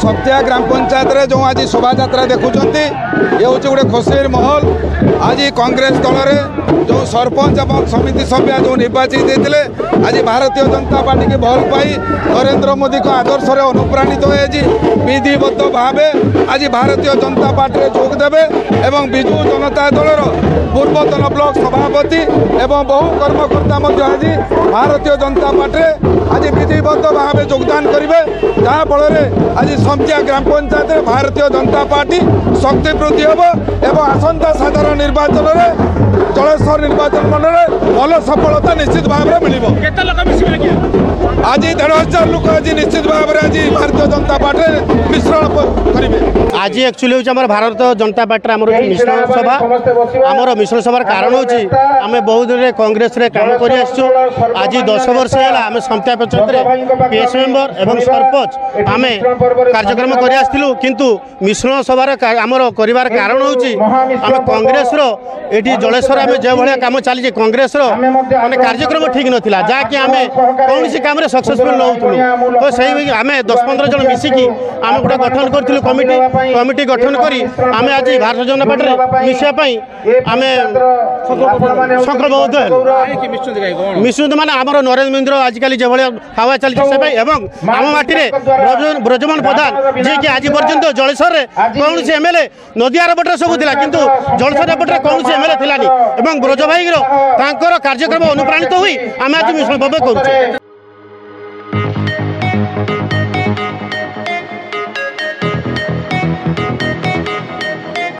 सप्तिया ग्राम पंचायत रे जो आज शोभा यात्रा देखुंट ये हूँ गोटे खुशी महल। आज कांग्रेस दल में जो सरपंच और समिति सभ्य जो निर्वाचित होते आज भारतीय जनता पार्टी की भल पाई नरेंद्र मोदी को आदर्श अनुप्राणित हो विधिबद्ध भाव आज भारतीय जनता पार्टी जोगदेवे एवं विजु जनता दल पूर्वतन ब्लॉक सभापति एवं बहु कर्मकर्ता आज भारतीय जनता पार्टी आज विधिबद्ध भाव योगदान करेंगे जहाँफल आज समझिया ग्राम पंचायत भारतीय जनता पार्टी शक्ति वृद्धि हम एवं आसंता साधारण निर्वाचन में जलेश्वर निर्वाचन मंडल भल सफलता निश्चित भाव में मिल आज 1,500 लोक आज निश्चित भाव में आज भारतीय जनता पार्टी मिश्रण करेंगे। आज एक्चुअली हूँ भारत जनता पार्टी आम मिश्रण सभा आमर मिश्रण सभार कारण हूँ आम बहुत दिन कांग्रेस रे काम कर आज 10 वर्ष है आम समता पंचायत पीएस मेंबर एवं सरपंच आम कार्यक्रम कर किंतु मिश्रण सभार आमर कर कारण हूँ आम कांग्रेस ये जलेश्वर आम जो भाया कम चली कांग्रेस माने कार्यक्रम ठीक नाला जहाँकि आम कौन कम सक्सेसफुल नौलु तो सही आम 10-15 जन मिसिकी आम गोटे गठन करूँ कमिटी गठन करी आम आज भारतीय जनता पार्टी मिसाई आम संकल्पबद्ध है मिशुद माने आमर नरेंद्र मोदी आजिकल जो भाया हावा चलती आम माटी ब्रजमोहन प्रधान जी कि आज पर्यंत जलेश्वर कौन एमएलए नदियार पटे सब था किंतु जलेश्वर पटे कौन एमएलए थिलानी ब्रज भाई कार्यक्रम अनुप्राणित हुई आम आज मिश्रण भाव करुचे।